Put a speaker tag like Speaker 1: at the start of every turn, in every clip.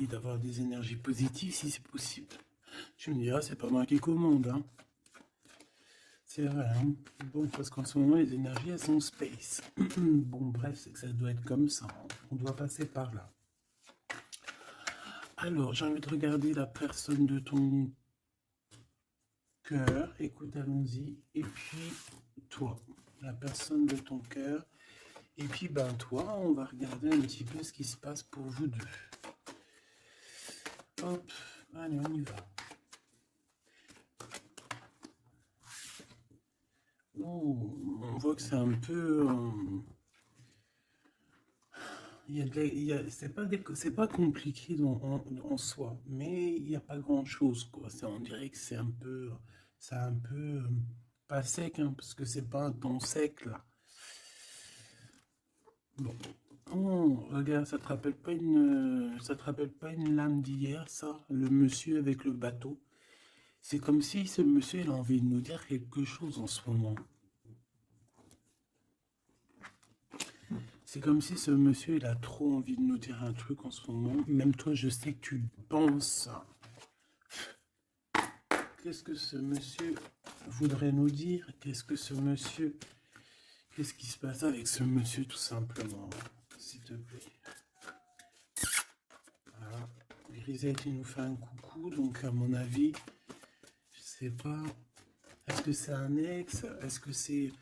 Speaker 1: essayer d'avoir des énergies positives si c'est possible. Tu me diras, c'est pas moi qui commande, hein. C'est vrai, hein. Bon, parce qu'en ce moment, les énergies, elles sont space. Bon, bref, c'est que ça doit être comme ça, hein. On doit passer par là. Alors, j'ai envie de regarder la personne de ton cœur. Écoute, allons-y. Et puis, toi, la personne de ton cœur. Et puis, ben, toi, on va regarder un petit peu ce qui se passe pour vous deux. Hop, allez, on y va. Oh, on voit que c'est un peu... c'est pas compliqué en soi, mais il n'y a pas grand-chose, quoi. On dirait que c'est un peu pas sec, hein, parce que c'est pas un temps sec, là. Bon. Oh, regarde, ça te rappelle pas une lame d'hier, ça? Le monsieur avec le bateau. C'est comme si ce monsieur, il a envie de nous dire quelque chose en ce moment. C'est comme si ce monsieur, il a trop envie de nous dire un truc en ce moment. Même toi, je sais que tu le penses. Qu'est-ce que ce monsieur voudrait nous dire? Qu'est-ce qui se passe avec ce monsieur, tout simplement? S'il te plaît. Voilà. Grisette, il nous fait un coucou, donc à mon avis, je sais pas. Est-ce que c'est un ex? Est-ce que c'est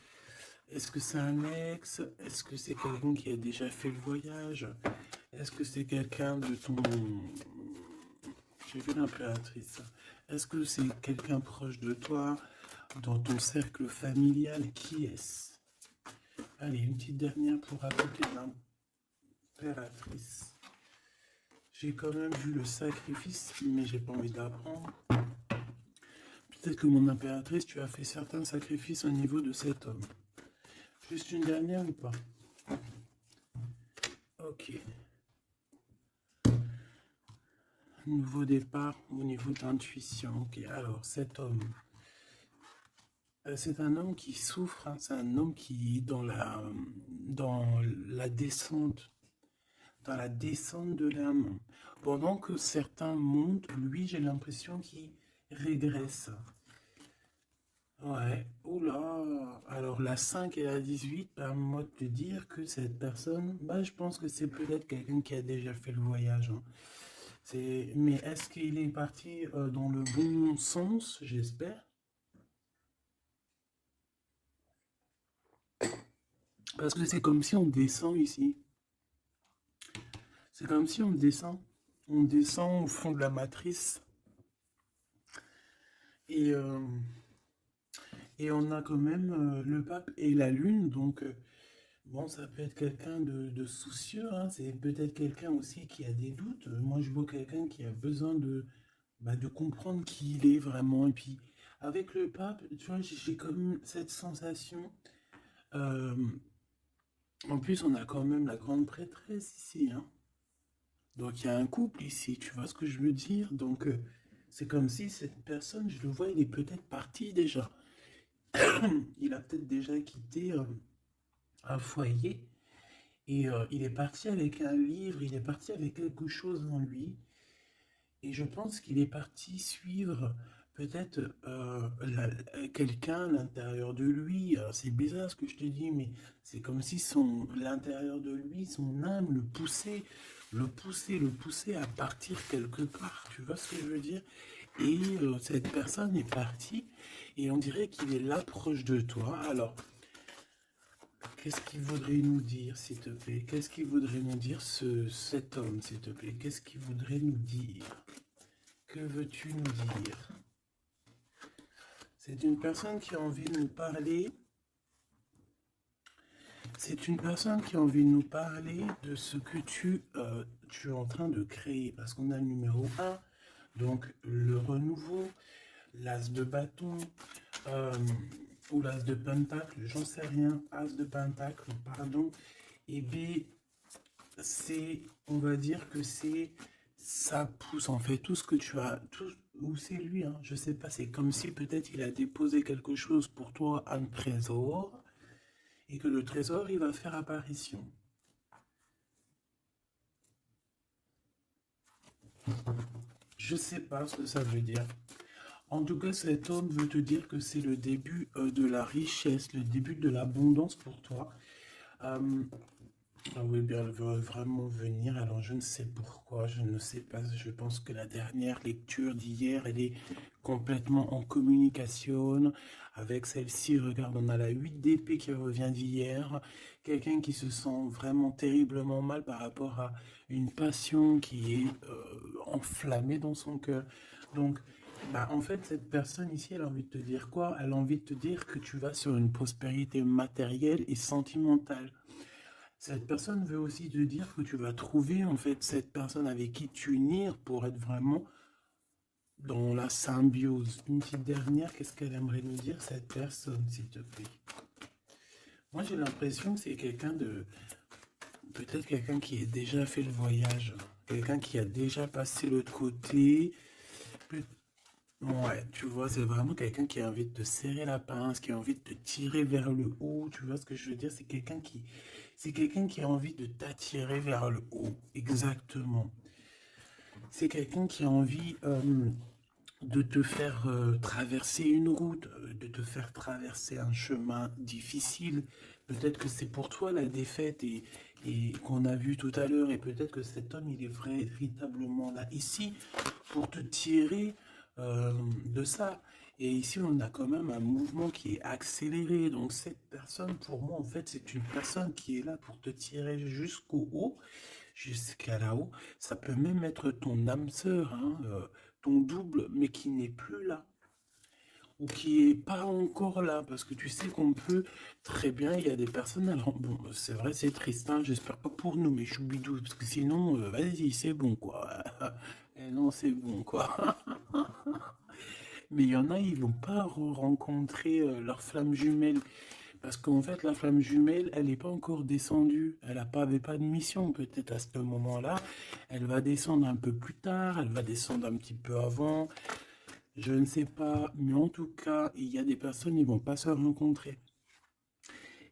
Speaker 1: un ex? Est-ce que c'est quelqu'un qui a déjà fait le voyage? Est-ce que c'est quelqu'un de ton... J'ai vu l'impératrice. Est-ce que c'est quelqu'un proche de toi, dans ton cercle familial? Qui est-ce? Allez, une petite dernière pour raconter l'impératrice. J'ai quand même vu le sacrifice, mais j'ai pas envie d'apprendre. Peut-être que mon impératrice, tu as fait certains sacrifices au niveau de cet homme. Juste une dernière ou pas? Ok. Nouveau départ au niveau de l'intuition. Ok, alors cet homme, c'est un homme qui souffre, hein, c'est un homme qui est dans la descente, de l'âme. Pendant que certains montent, lui, j'ai l'impression qu'il régresse. Ouais, oula. Alors la 5 et la 18, permets-moi de te dire que cette personne, bah, je pense que c'est peut-être quelqu'un qui a déjà fait le voyage, hein. Mais est-ce qu'il est parti dans le bon sens, j'espère? Parce que c'est comme si on descend ici. C'est comme si on descend. On descend au fond de la matrice. Et, euh, et on a quand même le pape et la lune. Donc, bon, ça peut être quelqu'un de soucieux, hein. C'est peut-être quelqu'un aussi qui a des doutes. Moi, je vois quelqu'un qui a besoin de comprendre qui il est vraiment. Et puis, avec le pape, tu vois, j'ai comme cette sensation. euh, En plus, on a quand même la grande prêtresse ici, hein. Donc il y a un couple ici, tu vois ce que je veux dire? Donc c'est comme si cette personne, je le vois, il est peut-être parti déjà. Il a peut-être déjà quitté un foyer et il est parti avec un livre, il est parti avec quelque chose en lui. Et je pense qu'il est parti suivre peut-être quelqu'un à l'intérieur de lui. Alors, c'est bizarre ce que je te dis, mais c'est comme si l'intérieur de lui, son âme le poussait à partir quelque part. Tu vois ce que je veux dire? Et cette personne est partie et on dirait qu'il est là proche de toi. Alors, qu'est-ce qu'il voudrait nous dire, s'il te plaît? Qu'est-ce qu'il voudrait nous dire, cet homme, s'il te plaît? Qu'est-ce qu'il voudrait nous dire? Que veux-tu nous dire? C'est une personne qui a envie de nous parler. C'est une personne qui a envie de nous parler de ce que tu es en train de créer. Parce qu'on a le numéro 1, donc le renouveau, l'as de bâton, euh, ou l'as de pentacle, j'en sais rien, as de pentacle, pardon. Et B, on va dire que ça pousse en fait tout ce que tu as, ou c'est lui, hein, je sais pas, c'est comme si peut-être il a déposé quelque chose pour toi, un trésor, et que le trésor il va faire apparition. je sais pas ce que ça veut dire. En tout cas, cet homme veut te dire que c'est le début de la richesse, le début de l'abondance pour toi. Euh, ah oui, bien, elle veut vraiment venir. Alors, je ne sais pourquoi, je ne sais pas. Je pense que la dernière lecture d'hier, elle est complètement en communication avec celle-ci. Regarde, on a la 8 d'épée qui revient d'hier. Quelqu'un qui se sent vraiment terriblement mal par rapport à une passion qui est enflammée dans son cœur. Donc, bah, en fait, cette personne ici, elle a envie de te dire quoi? Elle a envie de te dire que tu vas sur une prospérité matérielle et sentimentale. Cette personne veut aussi te dire que tu vas trouver en fait cette personne avec qui t'unir pour être vraiment dans la symbiose. Une petite dernière, qu'est-ce qu'elle aimerait nous dire cette personne, s'il te plaît? Moi j'ai l'impression que c'est quelqu'un de... Peut-être quelqu'un qui a déjà fait le voyage. Quelqu'un qui a déjà passé l'autre côté. Peut- Ouais, tu vois, c'est vraiment quelqu'un qui a envie de te serrer la pince, qui a envie de te tirer vers le haut. Tu vois ce que je veux dire? C'est quelqu'un qui a envie de t'attirer vers le haut. Exactement. C'est quelqu'un qui a envie de te faire traverser une route, de te faire traverser un chemin difficile. Peut-être que c'est pour toi la défaite et qu'on a vu tout à l'heure, et peut-être que cet homme, il est véritablement là ici pour te tirer de ça. Et ici, on a quand même un mouvement qui est accéléré. Donc cette personne, pour moi, en fait, c'est une personne qui est là pour te tirer jusqu'au haut, jusqu'à là-haut. Ça peut même être ton âme sœur, hein, ton double, mais qui n'est plus là, ou qui est pas encore là, parce que tu sais qu'on peut très bien, il y a des personnes, alors bon, c'est vrai, c'est triste, hein, j'espère pas pour nous, mais choubidou, parce que sinon, vas-y, c'est bon, quoi. Et non, c'est bon, quoi. Mais il y en a, ils vont pas rencontrer leur flamme jumelle. Parce qu'en fait, la flamme jumelle, elle n'est pas encore descendue. Elle avait pas de mission, peut-être à ce moment-là. Elle va descendre un peu plus tard, elle va descendre un petit peu avant. Je ne sais pas, mais en tout cas, il y a des personnes, ils vont pas se rencontrer.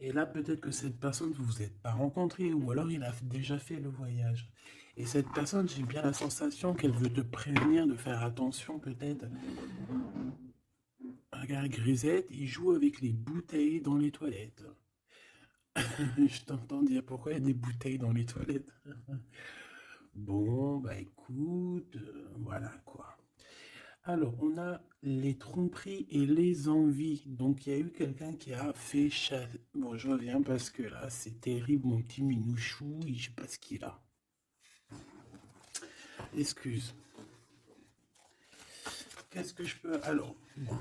Speaker 1: Et là, peut-être que cette personne, vous vous êtes pas rencontrés, ou alors il a déjà fait le voyage. Et cette personne, j'ai bien la sensation qu'elle veut te prévenir de faire attention, peut-être. Regarde, Grisette, il joue avec les bouteilles dans les toilettes. Je t'entends dire pourquoi il y a des bouteilles dans les toilettes. Bon, bah écoute, voilà quoi. Alors, on a les tromperies et les envies. Donc, il y a eu quelqu'un qui a fait chasse. Bon, je reviens parce que là, c'est terrible, mon petit minouchou. Je sais pas ce qu'il a. Excuse. Qu'est-ce que je peux... Alors, bon,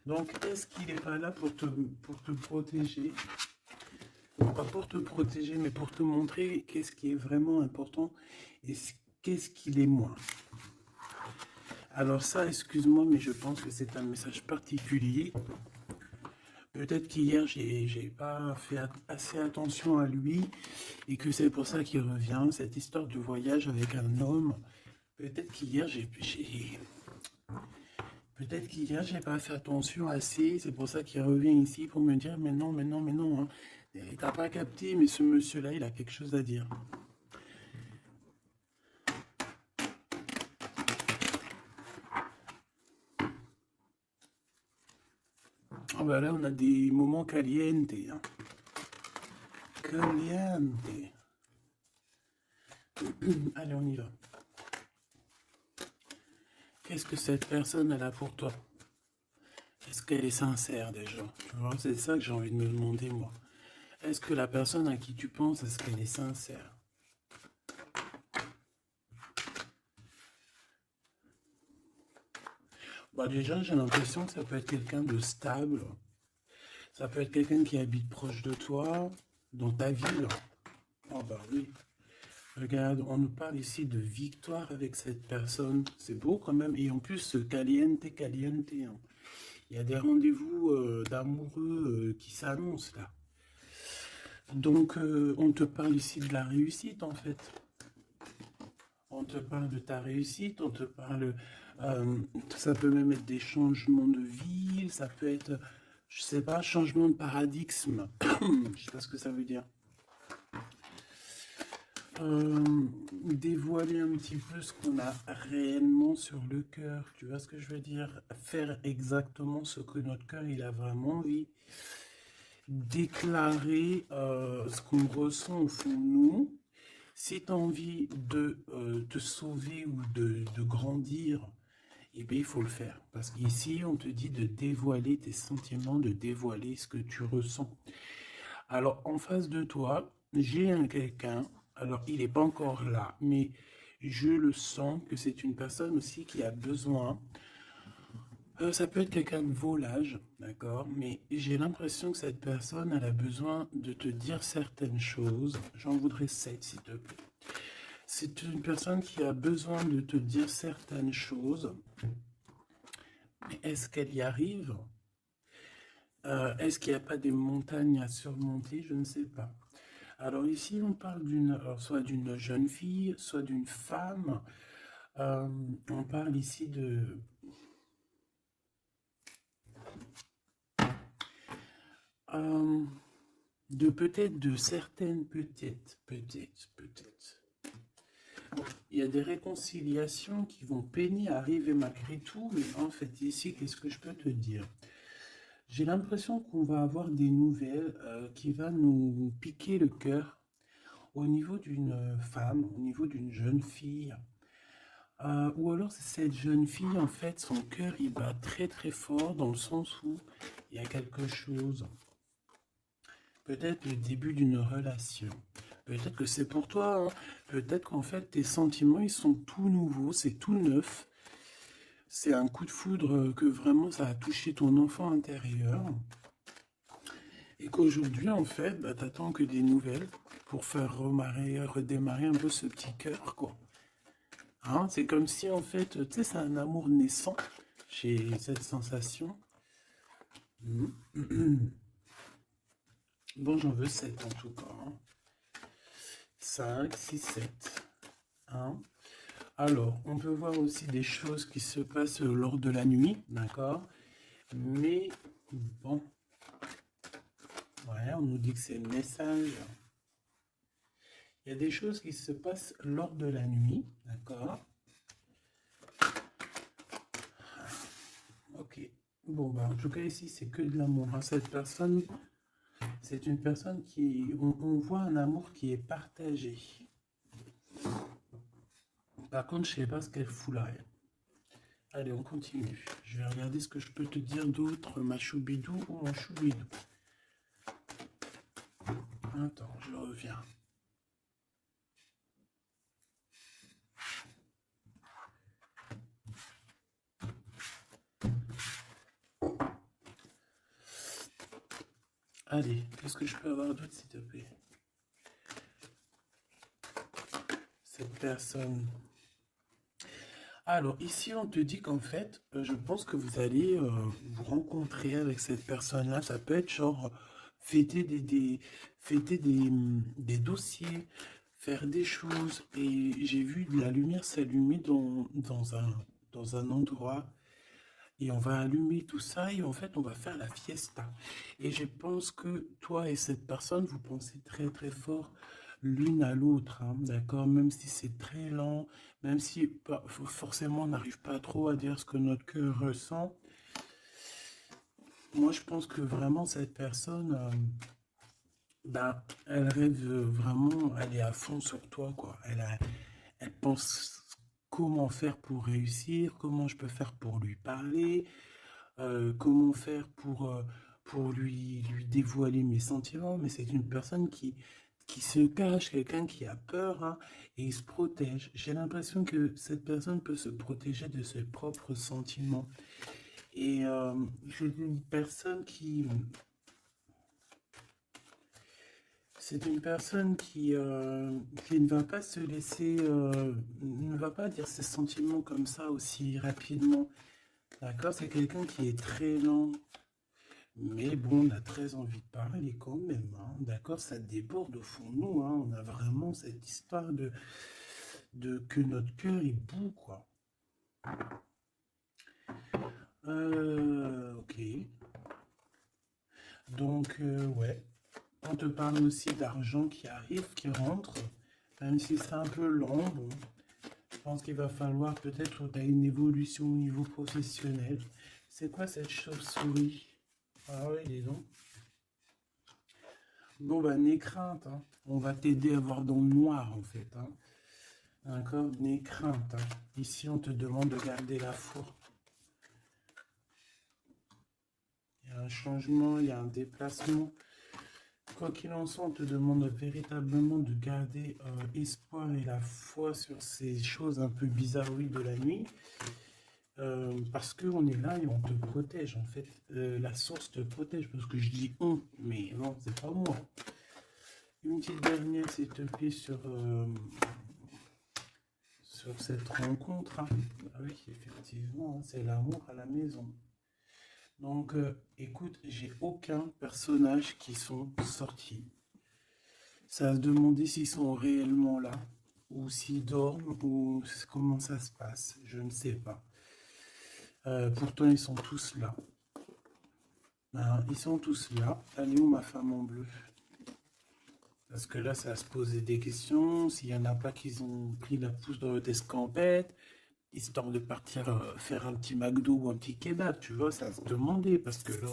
Speaker 1: donc, est-ce qu'il n'est pas là pour te protéger? Pas pour te protéger, mais pour te montrer qu'est-ce qui est vraiment important et qu'est-ce qu'il est moins. Alors ça, excuse-moi, mais je pense que c'est un message particulier. Peut-être qu'hier, j'ai pas fait assez attention à lui et que c'est pour ça qu'il revient, cette histoire de voyage avec un homme. Peut-être qu'hier, peut-être qu'hier, j'ai pas fait attention assez. C'est pour ça qu'il revient ici pour me dire, mais non, mais non, mais non, hein. T'as pas capté, mais ce monsieur-là, il a quelque chose à dire. Ah bah là, on a des moments caliente, hein. Caliente. Allez, on y va. Qu'est-ce que cette personne elle a pour toi? Est-ce qu'elle est sincère déjà? Tu vois, c'est ça que j'ai envie de me demander moi. Est-ce que la personne à qui tu penses, est-ce qu'elle est sincère? Bah déjà, j'ai l'impression que ça peut être quelqu'un de stable. Ça peut être quelqu'un qui habite proche de toi, dans ta ville. Oh bah oui. Regarde, on nous parle ici de victoire avec cette personne. C'est beau quand même. Et en plus, caliente, caliente, hein. Il y a des rendez-vous d'amoureux qui s'annoncent là. Donc, on te parle ici de la réussite en fait. On te parle de ta réussite, on te parle. Ça peut même être des changements de vie, ça peut être, je sais pas, changement de paradigme. Je sais pas ce que ça veut dire. dévoiler un petit peu ce qu'on a réellement sur le cœur. Tu vois ce que je veux dire? Faire exactement ce que notre cœur il a vraiment envie. Déclarer ce qu'on ressent au fond de nous. Si tu as envie de te sauver ou de grandir, eh bien, il faut le faire. Parce qu'ici, on te dit de dévoiler tes sentiments, de dévoiler ce que tu ressens. Alors, en face de toi, j'ai un quelqu'un, alors il n'est pas encore là, mais je le sens que c'est une personne aussi qui a besoin. Ça peut être quelqu'un de vos âge, d'accord, mais j'ai l'impression que cette personne, elle a besoin de te dire certaines choses. J'en voudrais 7, s'il te plaît. C'est une personne qui a besoin de te dire certaines choses. Mais est-ce qu'elle y arrive? Est-ce qu'il n'y a pas des montagnes à surmonter? Je ne sais pas. Alors ici, on parle soit d'une jeune fille, soit d'une femme. On parle ici euh, de peut-être de certaines, peut-être. Il y a des réconciliations qui vont peiner à arriver malgré tout, mais en fait ici, qu'est-ce que je peux te dire? J'ai l'impression qu'on va avoir des nouvelles qui va nous piquer le cœur au niveau d'une femme, au niveau d'une jeune fille. Ou alors cette jeune fille, en fait, son cœur, il bat très très fort dans le sens où il y a quelque chose. Peut-être le début d'une relation. Peut-être que c'est pour toi, hein. Peut-être qu'en fait, tes sentiments, ils sont tout nouveaux, c'est tout neuf. C'est un coup de foudre que vraiment ça a touché ton enfant intérieur. Et qu'aujourd'hui, en fait, bah, t'attends que des nouvelles pour faire redémarrer un peu ce petit cœur, quoi. Hein, c'est comme si, en fait, tu sais, c'est un amour naissant. J'ai cette sensation. Bon, j'en veux 7 en tout cas, hein. 5, 6, 7. Hein. Alors, on peut voir aussi des choses qui se passent lors de la nuit, d'accord? Mais, bon, ouais, on nous dit que c'est le message. Il y a des choses qui se passent lors de la nuit, d'accord? Ok. Bon, bah, en tout cas, ici, c'est que de l'amour, hein. Cette personne, c'est une personne qui... On voit un amour qui est partagé. Par contre, je sais pas ce qu'elle fout là, elle. Allez, on continue. Je vais regarder ce que je peux te dire d'autre, ma choubidou ou mon choubidou. Attends, je reviens. Allez, qu'est-ce que je peux avoir d'autre, s'il te plaît? Cette personne. Alors, ici, on te dit qu'en fait, je pense que vous allez vous rencontrer avec cette personne-là. Ça peut être genre fêter des dossiers, faire des choses. Et j'ai vu de la lumière s'allumer dans un endroit. Et on va allumer tout ça et en fait, on va faire la fiesta. Et je pense que toi et cette personne, vous pensez très très fort l'une à l'autre, hein, d'accord? Même si c'est très lent, même si forcément on n'arrive pas trop à dire ce que notre cœur ressent. Moi, je pense que vraiment cette personne, ben, elle rêve vraiment, elle est à fond sur toi, quoi. Elle pense comment faire pour réussir, comment je peux faire pour lui parler, comment faire pour lui dévoiler mes sentiments, mais c'est une personne qui se cache, quelqu'un qui a peur, hein, et il se protège. J'ai l'impression que cette personne peut se protéger de ses propres sentiments. Et c'est une personne qui ne va pas se laisser, ne va pas dire ses sentiments comme ça aussi rapidement. D'accord? C'est quelqu'un qui est très lent. Mais bon, on a très envie de parler quand même, hein. D'accord? Ça déborde au fond de nous, hein. On a vraiment cette histoire de que notre cœur est bout, quoi. Ok. Donc, ouais. On te parle aussi d'argent qui arrive, qui rentre. Même si c'est un peu lent, bon, je pense qu'il va falloir peut-être qu'il y ait une évolution au niveau professionnel. C'est quoi cette chauve-souris? Ah oui, dis donc. Bon, bah, n'aie crainte, hein. On va t'aider à voir dans le noir, en fait, hein. D'accord? N'aie crainte, hein. Ici, on te demande de garder la foi. Il y a un changement, il y a un déplacement. Quoi qu'il en soit, on te demande véritablement de garder espoir et la foi sur ces choses un peu bizarroïdes de la nuit. Parce qu'on est là et on te protège, en fait. La source te protège, parce que je dis on, mais non, c'est pas moi. Une petite dernière, s'il te plaît, sur cette rencontre. Hein. Ah oui, effectivement, hein, c'est l'amour à la maison. Donc, écoute, j'ai aucun personnage qui sont sortis. Ça va se demander s'ils sont réellement là, ou s'ils dorment, ou comment ça se passe, je ne sais pas. Pourtant, ils sont tous là. Ben, ils sont tous là. Elle est où ma femme en bleu? Parce que là, ça va se poser des questions. S'il n'y en a pas qui ont pris la pousse dans votre escampette, histoire de partir faire un petit McDo ou un petit kebab, tu vois, ça va se demander. Parce que là,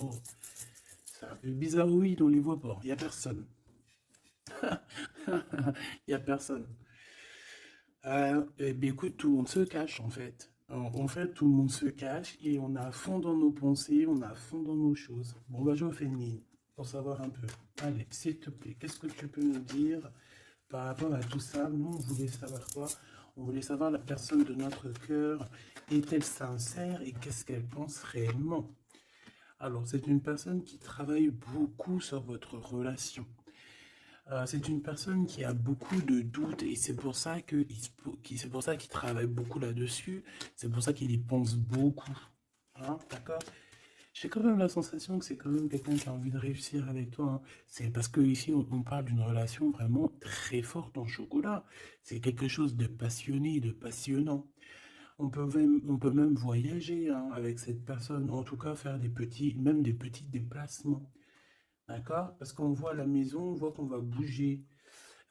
Speaker 1: c'est un peu bizarroïde, on les voit pas. Il n'y a personne. Il n'y a personne. Eh bien, écoute, tout le monde se cache en fait. En fait, tout le monde se cache et on est à fond dans nos pensées, on est à fond dans nos choses. Bon, bah, je refais une ligne pour savoir un peu. Allez, s'il te plaît, qu'est-ce que tu peux nous dire par rapport à tout ça? Nous, on voulait savoir quoi? On voulait savoir la personne de notre cœur. Est-elle sincère et qu'est-ce qu'elle pense réellement? Alors, c'est une personne qui travaille beaucoup sur votre relation. C'est une personne qui a beaucoup de doutes et c'est pour ça c'est pour ça qu'il travaille beaucoup là-dessus. C'est pour ça qu'il y pense beaucoup. Hein, d'accord? J'ai quand même la sensation que c'est quand même quelqu'un qui a envie de réussir avec toi. Hein. C'est parce que ici on parle d'une relation vraiment très forte en chocolat. C'est quelque chose de passionné, de passionnant. On peut même voyager hein, avec cette personne. En tout cas, faire même des petits déplacements. D'accord? Parce qu'on voit la maison, on voit qu'on va bouger.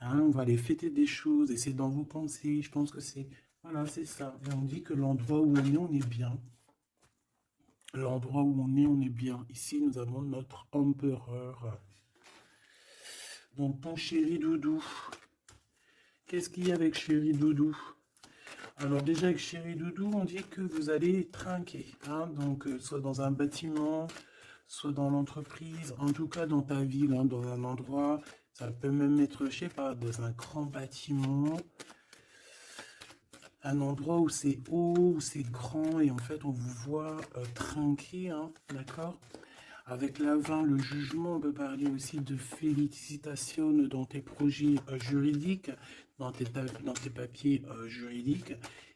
Speaker 1: Hein, on va aller fêter des choses et c'est dans vos pensées. Je pense que c'est... Voilà, c'est ça. Et on dit que l'endroit où on est bien. L'endroit où on est bien. Ici, nous avons notre empereur. Donc, ton chéri doudou. Qu'est-ce qu'il y a avec chéri doudou? Alors, déjà, avec chéri doudou, on dit que vous allez trinquer. Hein, donc, soit dans un bâtiment, soit dans l'entreprise, en tout cas dans ta ville, hein, dans un endroit. Ça peut même être, je sais pas, dans un grand bâtiment. Un endroit où c'est haut, où c'est grand, et en fait on vous voit trinquer, hein, d'accord? Avec l'avant, le jugement, on peut parler aussi de félicitations dans tes projets juridiques, dans tes papiers juridiques,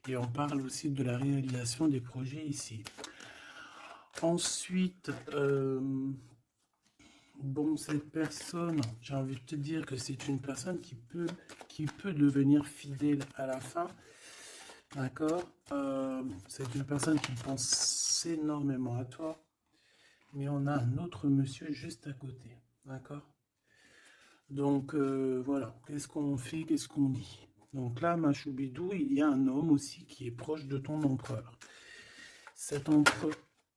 Speaker 1: et on parle aussi de la réalisation des projets ici. Ensuite, bon, cette personne, j'ai envie de te dire que c'est une personne qui peut devenir fidèle à la fin. D'accord? C'est une personne qui pense énormément à toi. Mais on a un autre monsieur juste à côté. D'accord? Donc, voilà. Qu'est-ce qu'on fait? Qu'est-ce qu'on dit? Donc là, ma choubidou, il y a un homme aussi qui est proche de ton empereur. Cet empereur...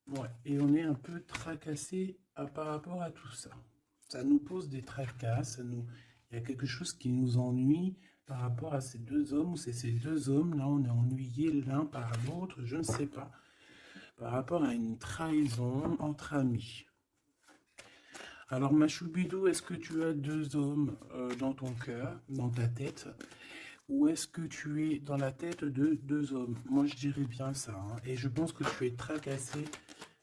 Speaker 1: Ouais. Et on est un peu tracassé par rapport à tout ça. Ça nous pose des tracas. Il y a quelque chose qui nous ennuie par rapport à ces deux hommes, ou c'est ces deux hommes, là on est ennuyés l'un par l'autre, je ne sais pas, par rapport à une trahison entre amis. Alors ma choubidou, est-ce que tu as deux hommes dans ton cœur, dans ta tête, ou est-ce que tu es dans la tête de deux hommes? Moi je dirais bien ça, hein, et je pense que tu es tracassé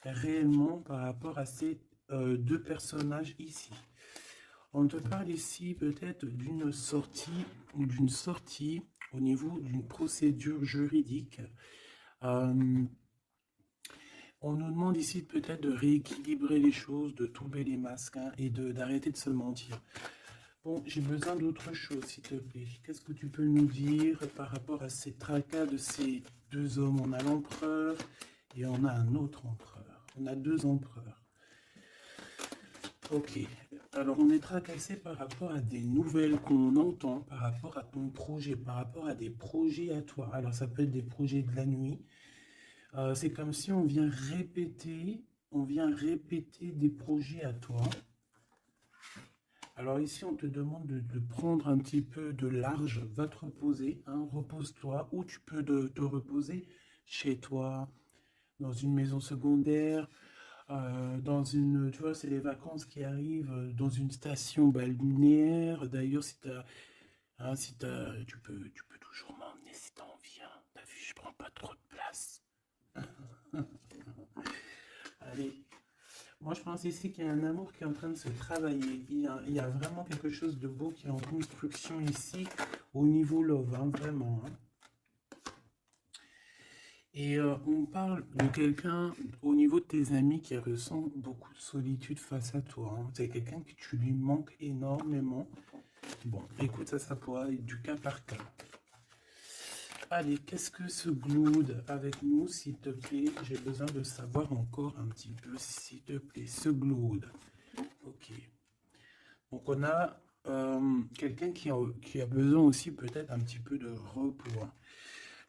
Speaker 1: réellement par rapport à ces deux personnages ici. On te parle ici peut-être d'une sortie au niveau d'une procédure juridique. On nous demande ici peut-être de rééquilibrer les choses, de tomber les masques hein, et d'arrêter de se mentir. Bon, j'ai besoin d'autre chose, s'il te plaît. Qu'est-ce que tu peux nous dire par rapport à ces tracas de ces deux hommes? On a l'empereur et on a un autre empereur. On a deux empereurs. Ok. Alors, on est tracassé par rapport à des nouvelles qu'on entend, par rapport à ton projet, par rapport à des projets à toi. Alors, ça peut être des projets de la nuit. C'est comme si on vient répéter des projets à toi. Alors ici, on te demande de prendre un petit peu de large, va te reposer, hein, repose-toi, ou tu peux te reposer chez toi, dans une maison secondaire, dans une, tu vois, c'est les vacances qui arrivent, dans une station balnéaire. D'ailleurs, tu peux toujours m'emmener si t'as envie, hein. T'as vu, je prends pas trop de place. Allez, moi je pense ici qu'il y a un amour qui est en train de se travailler. Il y a vraiment quelque chose de beau qui est en construction ici, au niveau love, hein, vraiment, hein. Et on parle de quelqu'un au niveau de tes amis qui ressent beaucoup de solitude face à toi, hein. C'est quelqu'un que tu lui manques énormément. Bon, écoute, ça pourra être du cas par cas. Allez, qu'est-ce que ce Glood avec nous, s'il te plaît? J'ai besoin de savoir encore un petit peu, s'il te plaît, ce Glood. Ok. Donc on a quelqu'un qui a besoin aussi peut-être un petit peu de repos, hein.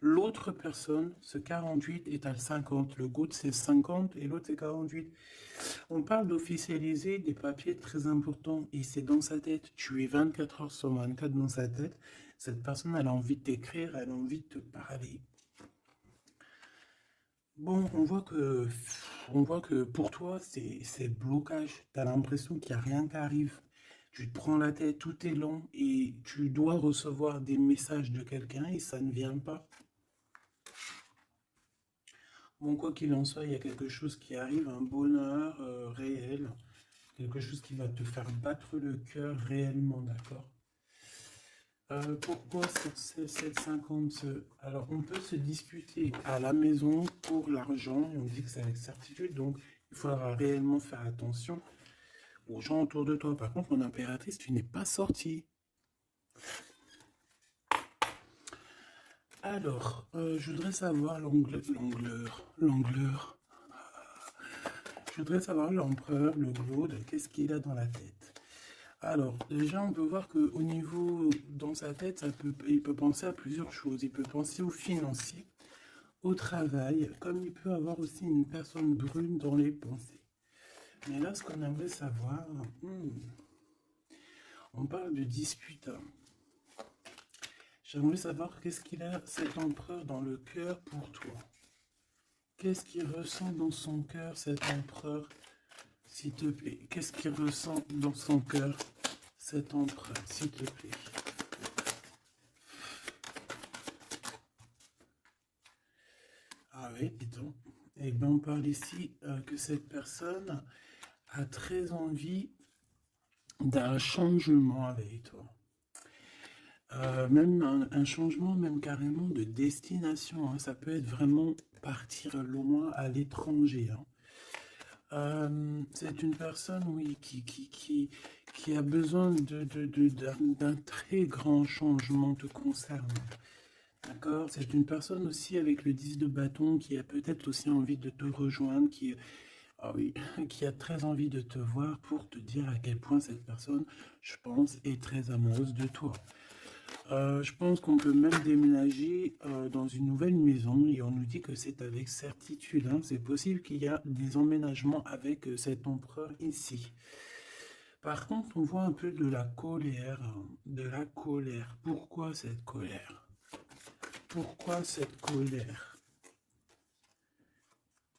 Speaker 1: L'autre personne, ce 48 est à 50. Le GOAT c'est 50 et l'autre c'est 48. On parle d'officialiser des papiers très importants et c'est dans sa tête. Tu es 24 heures sur 24 dans sa tête. Cette personne, elle a envie de t'écrire, elle a envie de te parler. Bon, on voit que pour toi, c'est blocage. Tu as l'impression qu'il n'y a rien qui arrive. Tu te prends la tête, tout est long et tu dois recevoir des messages de quelqu'un et ça ne vient pas. Bon, quoi qu'il en soit, il y a quelque chose qui arrive, un bonheur réel, quelque chose qui va te faire battre le cœur réellement, d'accord? Pourquoi 750? Alors, on peut se disputer à la maison pour l'argent, et on dit que c'est avec certitude, donc il faudra réellement faire attention aux gens autour de toi. Par contre, mon impératrice, tu n'es pas sortie. Alors, je voudrais savoir l'angleur. Je voudrais savoir l'empereur, le Glaude, qu'est-ce qu'il a dans la tête. Alors, déjà, on peut voir qu'au niveau, dans sa tête, il peut penser à plusieurs choses. Il peut penser au financier, au travail, comme il peut avoir aussi une personne brune dans les pensées. Mais là, ce qu'on aimerait savoir, on parle de dispute. J'aimerais savoir qu'est-ce qu'il a, cet empereur, dans le cœur pour toi. Qu'est-ce qu'il ressent dans son cœur, cet empereur, s'il te plaît? Qu'est-ce qu'il ressent dans son cœur, cet empereur, s'il te plaît? Ah oui, dis donc. Eh bien, on parle ici que cette personne a très envie d'un changement avec toi. Même un changement, même carrément de destination, hein. Ça peut être vraiment partir loin à l'étranger, hein. C'est une personne, oui, qui a besoin d'un très grand changement te concernant. D'accord? C'est une personne aussi avec le 10 de bâton qui a peut-être aussi envie de te rejoindre, ah oui, qui a très envie de te voir pour te dire à quel point cette personne, je pense, est très amoureuse de toi. Je pense qu'on peut même déménager dans une nouvelle maison et on nous dit que c'est avec certitude, hein. C'est possible qu'il y a des emménagements avec cet empereur ici. Par contre, on voit un peu de la colère, hein, de la colère. Pourquoi cette colère? Pourquoi cette colère?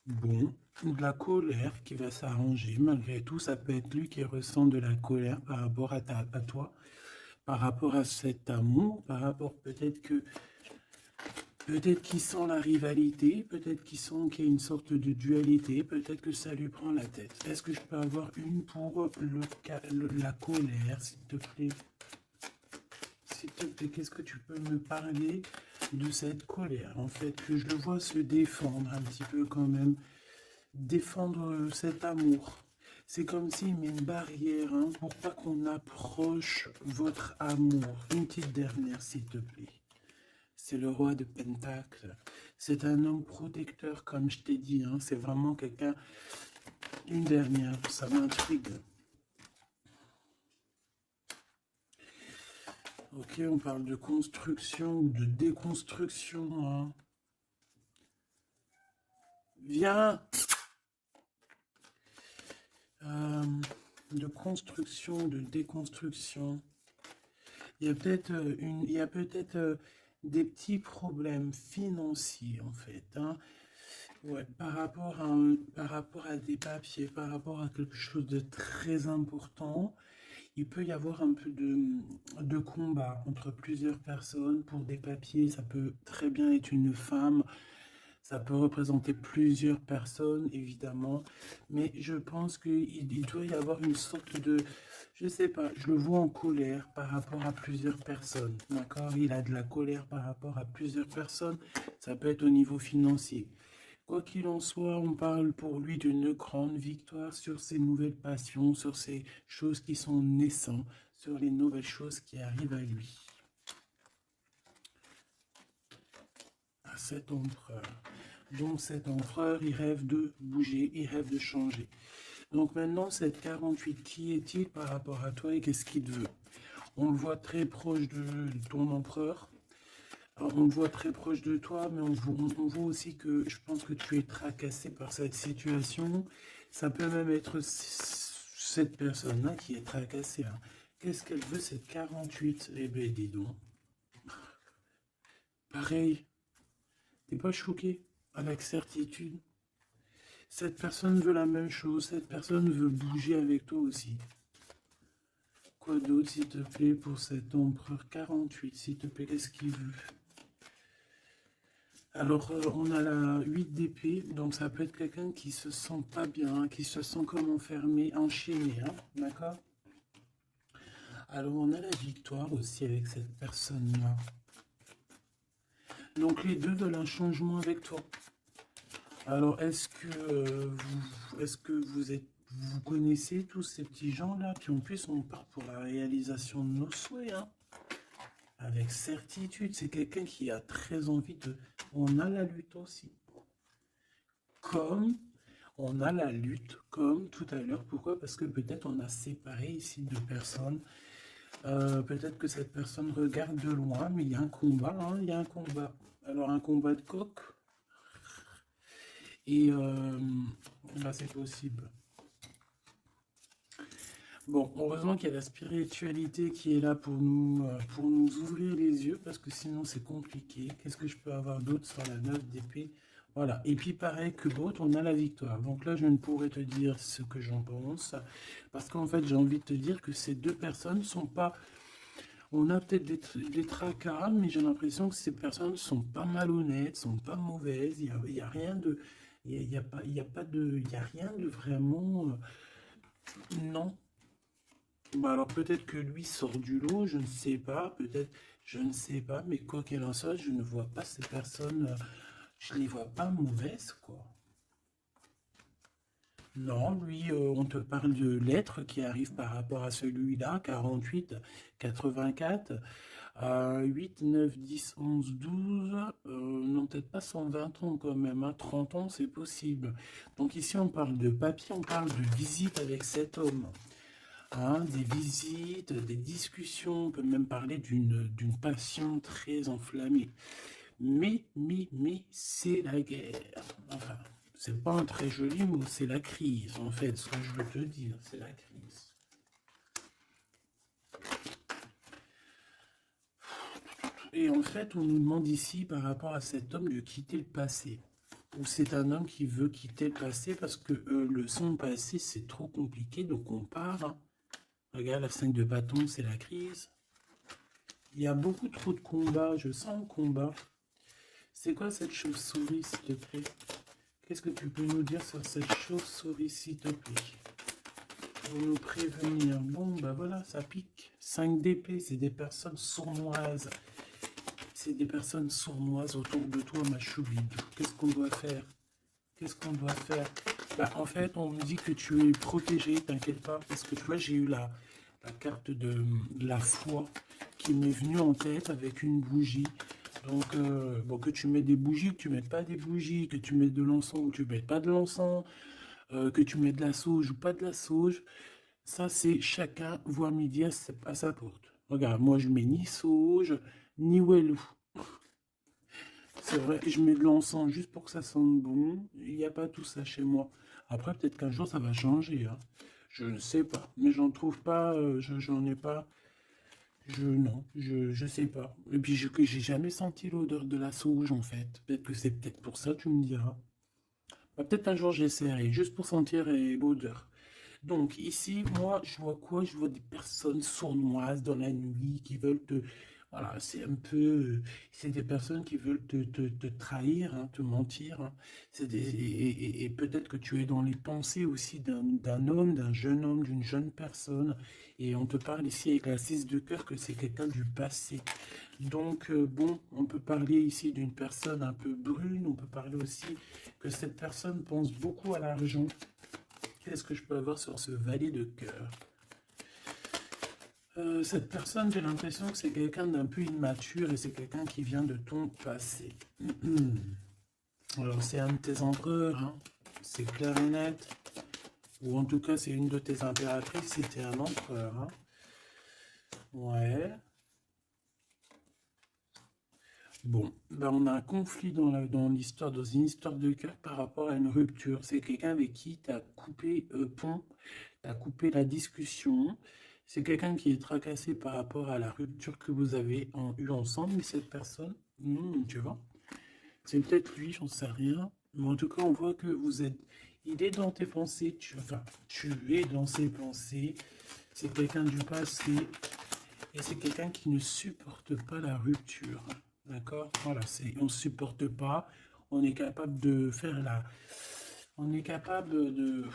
Speaker 1: Bon, de la colère qui va s'arranger. Malgré tout, ça peut être lui qui ressent de la colère par rapport à toi, par rapport à cet amour, par rapport peut-être qu'il sent la rivalité, peut-être qu'il y a une sorte de dualité, peut-être que ça lui prend la tête. Est-ce que je peux avoir une pour la colère, s'il te plaît? S'il te plaît, qu'est-ce que tu peux me parler de cette colère? En fait, que je le vois se défendre un petit peu quand même, défendre cet amour. C'est comme s'il met une barrière, hein, pour pas qu'on approche votre amour. Une petite dernière, s'il te plaît. C'est le roi de Pentacle. C'est un homme protecteur, comme je t'ai dit, hein. C'est vraiment quelqu'un... Une dernière, ça m'intrigue. Ok, on parle de construction ou de déconstruction, hein. Viens. Euh, de construction, de déconstruction. Il y a peut-être des petits problèmes financiers en fait, hein. Ouais, par rapport à des papiers, par rapport à quelque chose de très important, il peut y avoir un peu de combat entre plusieurs personnes pour des papiers. Ça peut très bien être une femme, ça peut représenter plusieurs personnes, évidemment, mais je pense qu'il doit y avoir une sorte de, je sais pas, je le vois en colère par rapport à plusieurs personnes, d'accord? Il a de la colère par rapport à plusieurs personnes, ça peut être au niveau financier. Quoi qu'il en soit, on parle pour lui d'une grande victoire sur ses nouvelles passions, sur ces choses qui sont naissantes, sur les nouvelles choses qui arrivent à lui. À cet empereur. Donc cet empereur, il rêve de bouger, il rêve de changer. Donc maintenant, cette 48, qui est-il par rapport à toi et qu'est-ce qu'il veut? On le voit très proche de ton empereur. Alors, on le voit très proche de toi, mais on voit aussi que je pense que tu es tracassé par cette situation. Ça peut même être cette personne-là qui est tracassée, hein. Qu'est-ce qu'elle veut, cette 48? Eh ben, dis donc. Pareil, t'es pas choqué avec certitude? Cette personne veut la même chose, cette personne veut bouger avec toi aussi. Quoi d'autre, s'il te plaît, pour cet empereur 48, s'il te plaît, qu'est-ce qu'il veut? Alors, on a la 8 d'épée, donc ça peut être quelqu'un qui se sent pas bien, qui se sent comme enfermé, enchaîné, hein, d'accord? Alors, on a la victoire aussi avec cette personne-là. Donc, les deux veulent un changement avec toi. Alors, est-ce que vous connaissez tous ces petits gens-là? Puis en plus, on part pour la réalisation de nos souhaits, hein. Avec certitude, c'est quelqu'un qui a très envie de... On a la lutte aussi. Comme on a la lutte, comme tout à l'heure. Pourquoi? Parce que peut-être on a séparé ici deux personnes. Peut-être que cette personne regarde de loin, mais il y a un combat, hein, il y a un combat. Alors un combat de coq, et là c'est possible. Bon, heureusement qu'il y a la spiritualité qui est là pour nous ouvrir les yeux, parce que sinon c'est compliqué. Qu'est-ce que je peux avoir d'autre sur la 9 d'épée? Voilà, et puis pareil que l'autre, on a la victoire. Donc là, je ne pourrais te dire ce que j'en pense, parce qu'en fait, j'ai envie de te dire que ces deux personnes sont pas... On a peut-être des tracas, mais j'ai l'impression que ces personnes sont pas malhonnêtes, sont pas mauvaises. Il y a rien de... Il y a pas, il y a pas de... Il y a rien de vraiment... non. Bah alors peut-être que lui sort du lot, je ne sais pas, peut-être, je ne sais pas, mais quoi qu'il en soit, je ne vois pas ces personnes, je les vois pas mauvaises, quoi. Non, lui, on te parle de l'être qui arrive par rapport à celui-là, 48, 84, 8, 9, 10, 11, 12, non, peut-être pas 120 ans quand même, hein, 30 ans, c'est possible. Donc ici, on parle de papier, on parle de visite avec cet homme. Hein, des visites, des discussions, on peut même parler d'une passion très enflammée. Mais, c'est la guerre. Enfin, c'est pas un très joli mot, c'est la crise, en fait, ce que je veux te dire, c'est la crise. Et en fait, on nous demande ici, par rapport à cet homme, de quitter le passé. Ou c'est un homme qui veut quitter le passé parce que son passé, c'est trop compliqué, donc on part, hein. Regarde, la 5 de bâton, c'est la crise. Il y a beaucoup trop de combats, je sens le combat. C'est quoi cette chauve-souris, s'il te plaît? Qu'est-ce que tu peux nous dire sur cette chauve-souris, s'il te plaît? Pour nous prévenir. Bon, bah voilà, ça pique. 5 d'épée, c'est des personnes sournoises. C'est des personnes sournoises autour de toi, ma choubide. Qu'est-ce qu'on doit faire? Qu'est-ce qu'on doit faire? Bah, en fait, on me dit que tu es protégé, t'inquiète pas, parce que tu vois, j'ai eu la carte de la foi qui m'est venue en tête avec une bougie. Donc, bon, que tu mets des bougies, que tu mets pas des bougies, que tu mets de l'encens ou que tu mets pas de l'encens, que tu mets de la sauge ou pas de la sauge, ça c'est chacun voit midi à sa porte. Regarde, moi je mets ni sauge, ni wellou. C'est vrai, je mets de l'encens juste pour que ça sente bon. Il n'y a pas tout ça chez moi. Après, peut-être qu'un jour ça va changer, hein. Je ne sais pas, mais j'en trouve pas, j'en ai pas. Non, je sais pas. Et puis j'ai jamais senti l'odeur de la sauge en fait. Peut-être que c'est peut-être pour ça, tu me diras. Bah, peut-être un jour j'essaierai, juste pour sentir l'odeur. Donc ici, moi, je vois quoi? Je vois des personnes sournoises dans la nuit qui veulent te... Voilà, c'est un peu... c'est des personnes qui veulent te trahir, hein, te mentir, hein. Et peut-être que tu es dans les pensées aussi d'un homme, d'un jeune homme, d'une jeune personne. Et on te parle ici avec la 6 de cœur que c'est quelqu'un du passé. Donc, bon, on peut parler ici d'une personne un peu brune. On peut parler aussi que cette personne pense beaucoup à l'argent. Qu'est-ce que je peux avoir sur ce valet de cœur? Cette personne, j'ai l'impression que c'est quelqu'un d'un peu immature et c'est quelqu'un qui vient de ton passé. Alors, c'est un de tes empereurs, hein. C'est clair et net. Ou en tout cas, c'est une de tes impératrices, c'était un empereur, hein. Ouais. Bon, ben on a un conflit dans l'histoire, dans une histoire de cœur par rapport à une rupture. C'est quelqu'un avec qui tu as coupé pont, tu as coupé la discussion. C'est quelqu'un qui est tracassé par rapport à la rupture que vous avez eue ensemble, mais cette personne, tu vois, c'est peut-être lui, j'en sais rien. Mais en tout cas, on voit que vous êtes. Il est dans tes pensées, tu es dans ses pensées. C'est quelqu'un du passé. Et c'est quelqu'un qui ne supporte pas la rupture. D'accord? Voilà, on ne supporte pas. On est capable de faire la. On est capable de.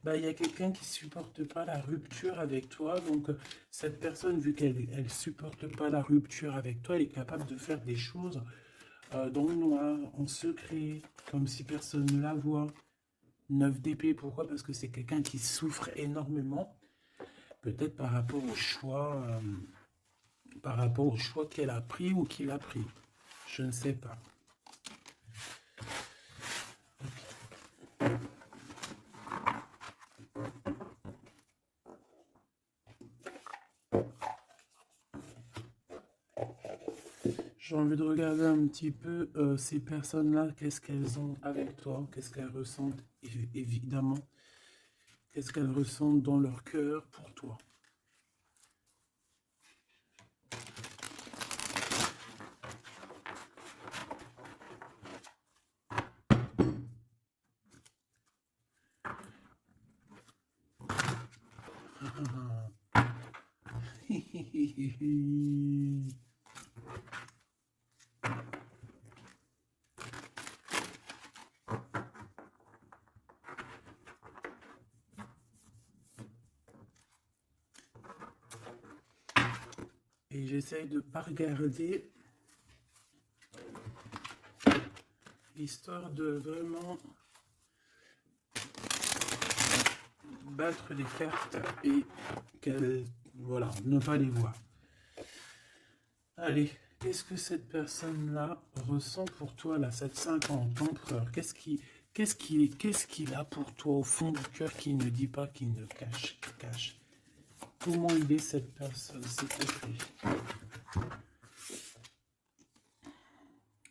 Speaker 1: Bah, il y a quelqu'un qui supporte pas la rupture avec toi. Donc, cette personne, vu qu'elle supporte pas la rupture avec toi, elle est capable de faire des choses dans le noir, en secret, comme si personne ne la voit. 9 d'épée, pourquoi? Parce que c'est quelqu'un qui souffre énormément, peut-être par rapport au choix qu'elle a pris ou qu'il a pris. Je ne sais pas. J'ai envie de regarder un petit peu ces personnes-là, qu'est-ce qu'elles ont avec toi, qu'est-ce qu'elles ressentent, évidemment, qu'est-ce qu'elles ressentent dans leur cœur pour toi. Et j'essaye de ne pas regarder, histoire de vraiment battre les cartes et qu'elles, voilà, ne pas les voir. Allez, qu'est-ce que cette personne-là ressent pour toi, là, cette 50 empereur? Qu'est-ce qu'il a pour toi au fond du cœur qui ne dit pas, qui ne cache? Comment il est cette personne, s'il te plaît?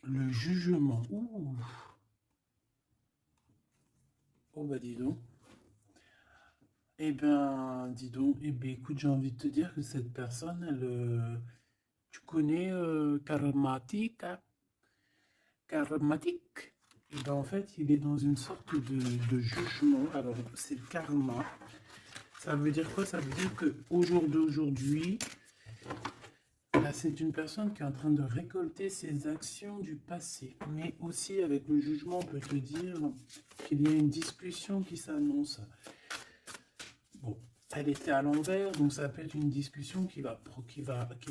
Speaker 1: Le jugement. Ouh. Oh bah dis donc. Eh ben, dis donc. Eh ben, écoute, j'ai envie de te dire que cette personne, tu connais Karmatik, hein? Karmatik. Et ben, en fait, il est dans une sorte de jugement. Alors, c'est le karma. Ça veut dire quoi? Ça veut dire que au jour d'aujourd'hui, là, c'est une personne qui est en train de récolter ses actions du passé. Mais aussi, avec le jugement, on peut te dire qu'il y a une discussion qui s'annonce. Bon, elle était à l'envers, donc ça peut être une discussion qui va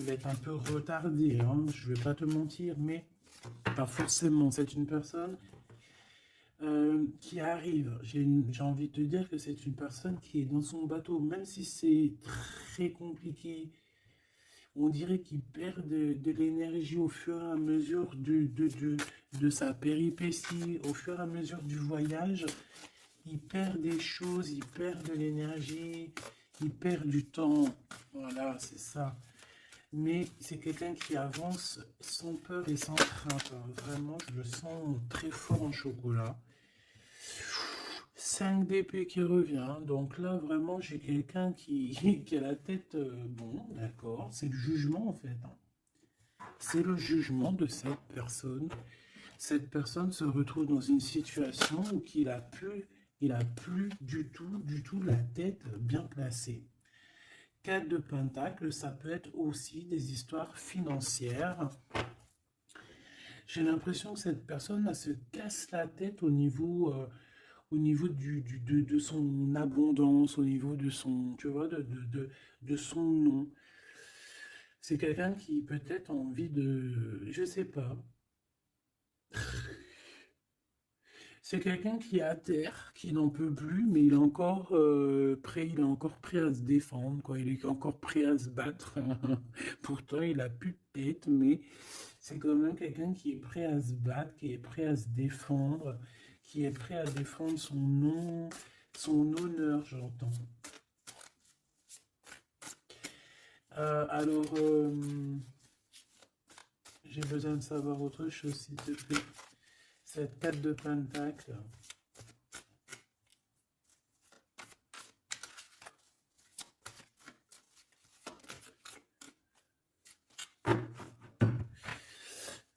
Speaker 1: être un peu retardée, hein. Je ne vais pas te mentir, mais pas forcément. C'est une personne qui arrive. J'ai envie de te dire que c'est une personne qui est dans son bateau, même si c'est très compliqué. On dirait qu'il perd de l'énergie au fur et à mesure de sa péripétie, au fur et à mesure du voyage. Il perd des choses, il perd de l'énergie, qui perd du temps. Voilà, c'est ça. Mais c'est quelqu'un qui avance sans peur et sans crainte, hein. Vraiment, je le sens très fort en chocolat. 5 d'épée qui revient. Donc là, vraiment, j'ai quelqu'un qui a la tête... bon, d'accord. C'est le jugement, en fait, hein. C'est le jugement de cette personne. Cette personne se retrouve dans une situation où il a plus du tout la tête bien placée. 4 de Pentacle, ça peut être aussi des histoires financières. J'ai l'impression que cette personne là, se casse la tête au niveau de son abondance, au niveau de son, tu vois, de son nom. C'est quelqu'un qui peut-être a envie de, je sais pas, c'est quelqu'un qui est à terre, qui n'en peut plus, mais il est encore prêt à se défendre, quoi. Il est encore prêt à se battre. Pourtant, il a plus de tête, mais c'est quand même quelqu'un qui est prêt à se battre, qui est prêt à se défendre, qui est prêt à défendre son nom, son honneur, j'entends. Alors, j'ai besoin de savoir autre chose, s'il te plaît. Cette 4 de Pentacle.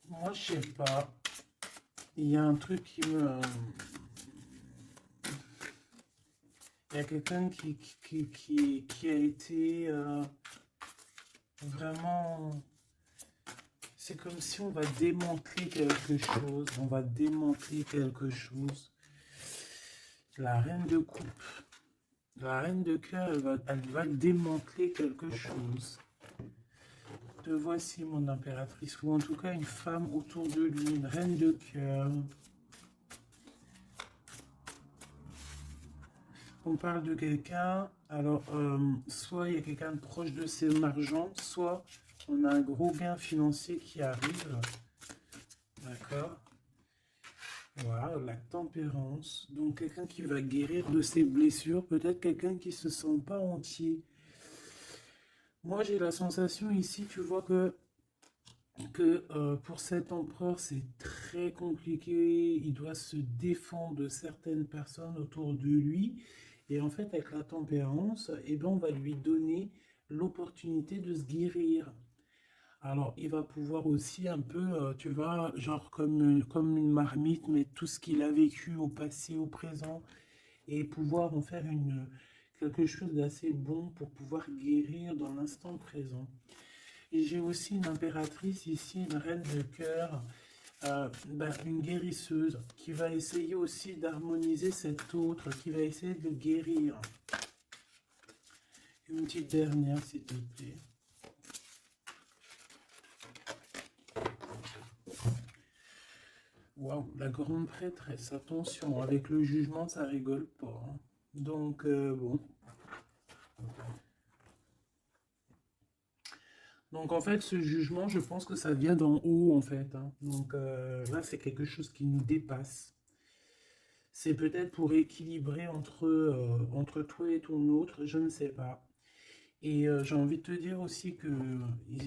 Speaker 1: Moi, je sais pas. Il y a un truc qui me... Il y a quelqu'un qui a été vraiment... C'est comme si on va démanteler quelque chose. On va démanteler quelque chose. La reine de coupe. La reine de cœur, elle va démanteler quelque chose. Te voici, mon impératrice. Ou en tout cas, une femme autour de lui. Une reine de cœur. On parle de quelqu'un, alors soit il y a quelqu'un de proche de ses marchands, soit on a un gros gain financier qui arrive. D'accord. Voilà, la tempérance. Donc quelqu'un qui va guérir de ses blessures, peut-être quelqu'un qui se sent pas entier. Moi j'ai la sensation ici, tu vois que pour cet empereur c'est très compliqué, il doit se défendre de certaines personnes autour de lui. Et en fait, avec la tempérance, eh ben, on va lui donner l'opportunité de se guérir. Alors, il va pouvoir aussi un peu, tu vois, genre comme une marmite, mettre tout ce qu'il a vécu au passé, au présent, et pouvoir en faire quelque chose d'assez bon pour pouvoir guérir dans l'instant présent. Et j'ai aussi une impératrice ici, une reine de cœur, une guérisseuse qui va essayer aussi d'harmoniser cet autre, qui va essayer de le guérir. Une petite dernière, s'il te plaît. Waouh, la grande prêtresse, attention, avec le jugement, ça rigole pas, hein. Donc, bon. Donc, en fait, ce jugement, je pense que ça vient d'en haut, en fait, hein. Donc, là, c'est quelque chose qui nous dépasse. C'est peut-être pour équilibrer entre toi et ton autre, je ne sais pas. Et j'ai envie de te dire aussi que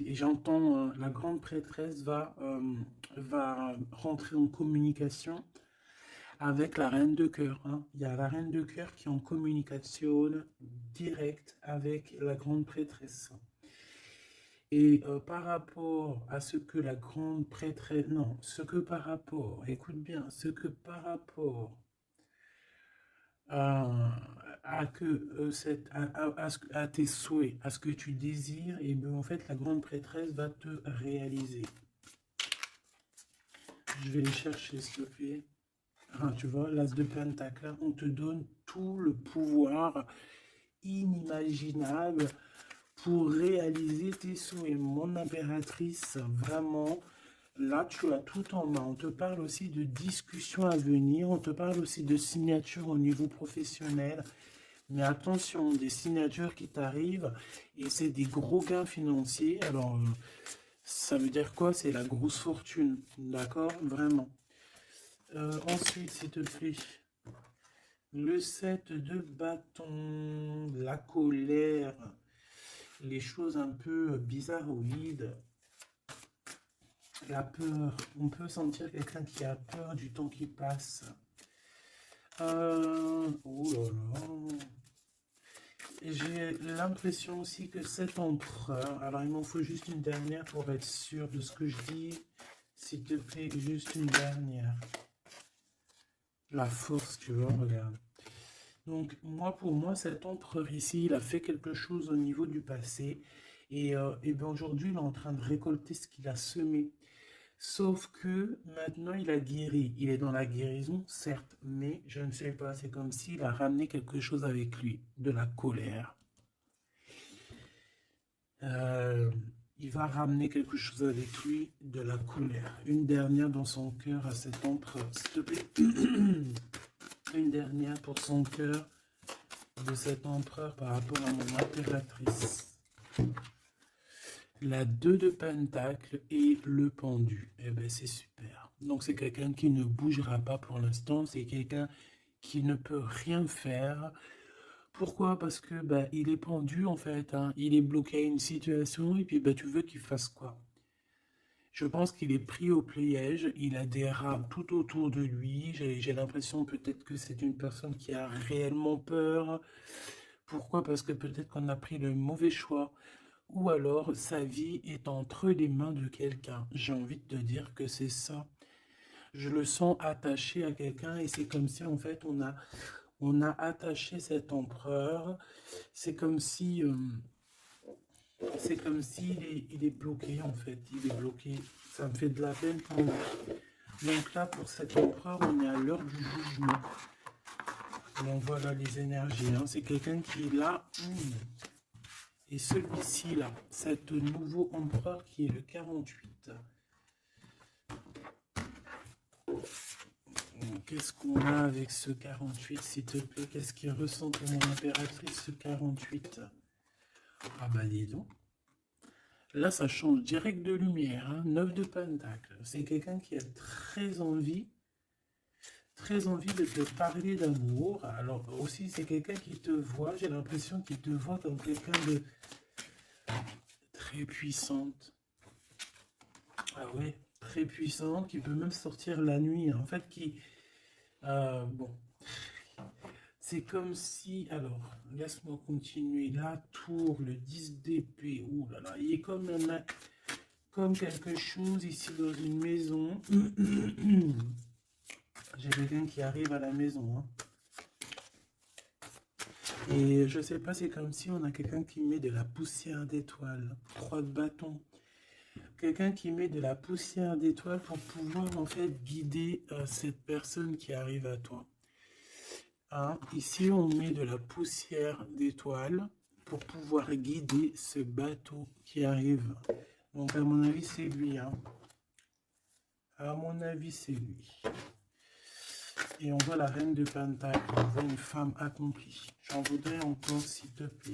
Speaker 1: j'entends la grande prêtresse va rentrer en communication avec la reine de cœur, hein. Il y a la reine de cœur qui est en communication directe avec la grande prêtresse. Et par rapport à ce que la grande prêtresse... Non, ce que par rapport... Écoute bien, ce que par rapport à que à tes souhaits, à ce que tu désires, et bien en fait la grande prêtresse va te réaliser. Je vais les chercher, s'il te plaît. Ah, tu vois, l'as de Pentacle, on te donne tout le pouvoir inimaginable pour réaliser tes souhaits. Mon impératrice, vraiment, là, tu as tout en main. On te parle aussi de discussions à venir. On te parle aussi de signatures au niveau professionnel. Mais attention, des signatures qui t'arrivent et c'est des gros gains financiers. Alors, ça veut dire quoi? C'est la grosse fortune. D'accord? Vraiment. Ensuite, s'il te plaît, Le 7 de bâton, la colère, les choses un peu bizarroïdes, la peur. On peut sentir quelqu'un qui a peur du temps qui passe. Oh là là. J'ai l'impression aussi que cet empereur, alors il m'en faut juste une dernière pour être sûr de ce que je dis. S'il te plaît, juste une dernière. La force, tu vois, regarde. Donc, pour moi, cet empereur ici, il a fait quelque chose au niveau du passé. Et bien aujourd'hui, il est en train de récolter ce qu'il a semé. Sauf que maintenant, il a guéri. Il est dans la guérison, certes, mais je ne sais pas, c'est comme s'il a ramené quelque chose avec lui, de la colère. Euh, il va ramener quelque chose avec lui, de la colère. Une dernière dans son cœur à cet empereur, s'il te plaît. Une dernière pour son cœur de cet empereur par rapport à mon impératrice. La 2 de pentacle et le pendu. Eh bien, c'est super. Donc, c'est quelqu'un qui ne bougera pas pour l'instant. C'est quelqu'un qui ne peut rien faire. Pourquoi? Parce que il est pendu en fait, hein. Il est bloqué à une situation et puis tu veux qu'il fasse quoi? Je pense qu'il est pris au piège, il a des rats tout autour de lui. J'ai l'impression peut-être que c'est une personne qui a réellement peur. Pourquoi? Parce que peut-être qu'on a pris le mauvais choix. Ou alors sa vie est entre les mains de quelqu'un. J'ai envie de te dire que c'est ça. Je le sens attaché à quelqu'un et c'est comme si en fait on a attaché cet empereur. C'est comme si il est bloqué en fait. Il est bloqué. Ça me fait de la peine pour lui. Donc là, pour cet empereur, on est à l'heure du jugement. Donc voilà les énergies, hein. C'est quelqu'un qui est là. Et celui-ci là, cet nouveau empereur qui est le 48. Qu'est-ce qu'on a avec ce 48, s'il te plaît? Qu'est-ce qu'il ressent pour mon impératrice, ce 48? Ah bah dis donc. Là, ça change direct de lumière, hein. 9 de pentacle. C'est quelqu'un qui a très envie de te parler d'amour. Alors aussi, c'est quelqu'un qui te voit, j'ai l'impression qu'il te voit comme quelqu'un de très puissante. Ah ouais, très puissante, qui peut même sortir la nuit, hein. En fait, bon, c'est comme si... Alors, laisse-moi continuer. La tour, le 10 d'épée, ouh là là, il est comme quelque chose ici dans une maison. J'ai quelqu'un qui arrive à la maison, hein. Et je sais pas, c'est comme si on a quelqu'un qui met de la poussière d'étoiles. 3 de bâton. Quelqu'un qui met de la poussière d'étoiles pour pouvoir en fait guider cette personne qui arrive à toi. Hein, ici, on met de la poussière d'étoiles pour pouvoir guider ce bateau qui arrive. Donc, à mon avis, c'est lui. Hein. À mon avis, c'est lui. Et on voit la reine de Pentacle, on voit une femme accomplie. J'en voudrais encore, s'il te plaît.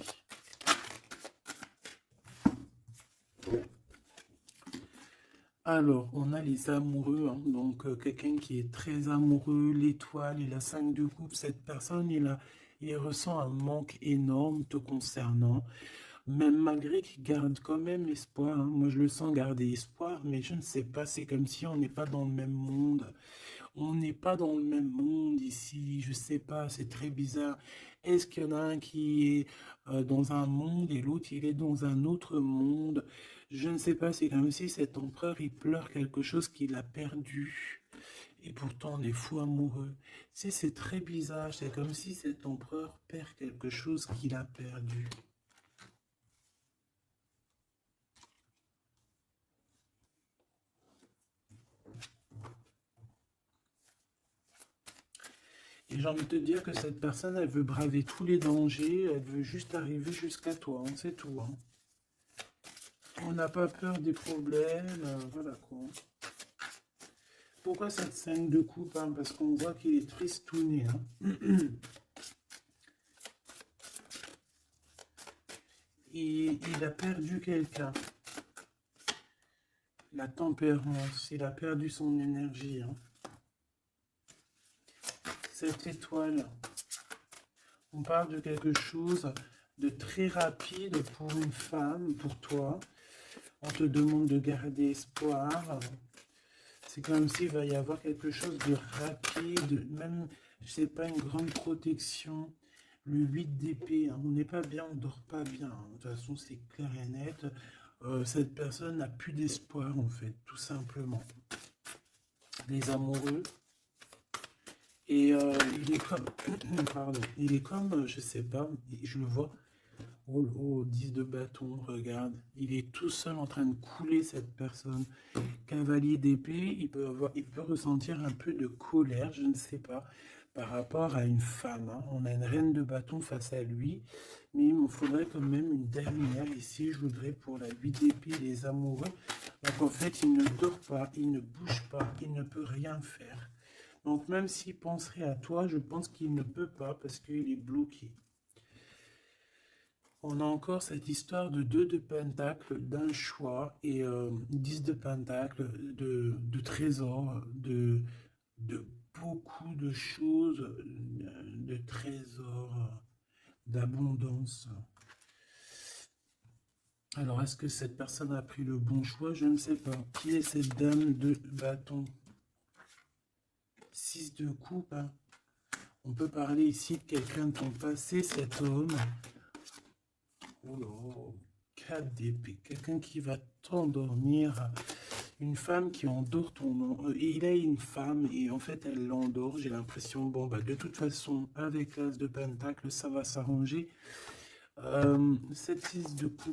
Speaker 1: Alors, on a les amoureux, hein. Donc quelqu'un qui est très amoureux, l'étoile, il a 5 de coupe. Cette personne, il ressent un manque énorme te concernant, même malgré qu'il garde quand même espoir, hein. Moi, je le sens garder espoir, mais je ne sais pas, c'est comme si on n'est pas dans le même monde. On n'est pas dans le même monde ici, je sais pas, c'est très bizarre. Est-ce qu'il y en a un qui est dans un monde et l'autre il est dans un autre monde? Je ne sais pas, c'est comme si cet empereur il pleure quelque chose qu'il a perdu. Et pourtant on est fou amoureux. C'est très bizarre, c'est comme si cet empereur perd quelque chose qu'il a perdu. Et j'ai envie de te dire que cette personne, elle veut braver tous les dangers, elle veut juste arriver jusqu'à toi, hein, c'est tout, hein. On n'a pas peur des problèmes, voilà quoi. Pourquoi cette scène de coupe, hein? Parce qu'on voit qu'il est tristouné, hein. Il a perdu quelqu'un. La tempérance, il a perdu son énergie, hein. Cette étoile, On parle de quelque chose de très rapide pour une femme, pour toi. On te demande de garder espoir. C'est comme s'il va y avoir quelque chose de rapide, même, je sais pas, une grande protection. Le 8 d'épée, hein, on n'est pas bien, on dort pas bien, hein. De toute façon, c'est clair et net. Cette personne n'a plus d'espoir, en fait, tout simplement. Les amoureux. Et il est comme, pardon, il est comme, je sais pas, je le vois, oh, 10 de bâton, regarde, il est tout seul en train de couler cette personne. Cavalier d'épée, il peut ressentir un peu de colère, je ne sais pas, par rapport à une femme, hein. On a une reine de bâton face à lui, mais il me faudrait quand même une dernière ici. Je voudrais pour la 8 d'épée, les amoureux. Donc en fait, il ne dort pas, il ne bouge pas, il ne peut rien faire. Donc même s'il penserait à toi, je pense qu'il ne peut pas parce qu'il est bloqué. On a encore cette histoire de 2 de pentacle, d'un choix, et 10 de pentacle, de trésors, de beaucoup de choses, de trésors, d'abondance. Alors, est-ce que cette personne a pris le bon choix? Je ne sais pas. Qui est cette dame de bâton? 6 de coupe, hein. On peut parler ici de quelqu'un de ton passé, cet homme. Oh là, 4 d'épée, quelqu'un qui va t'endormir, une femme qui endort ton nom. Il a une femme et en fait elle l'endort, j'ai l'impression, bon bah de toute façon avec l'as de pentacle ça va s'arranger. Cette 6 de coupe,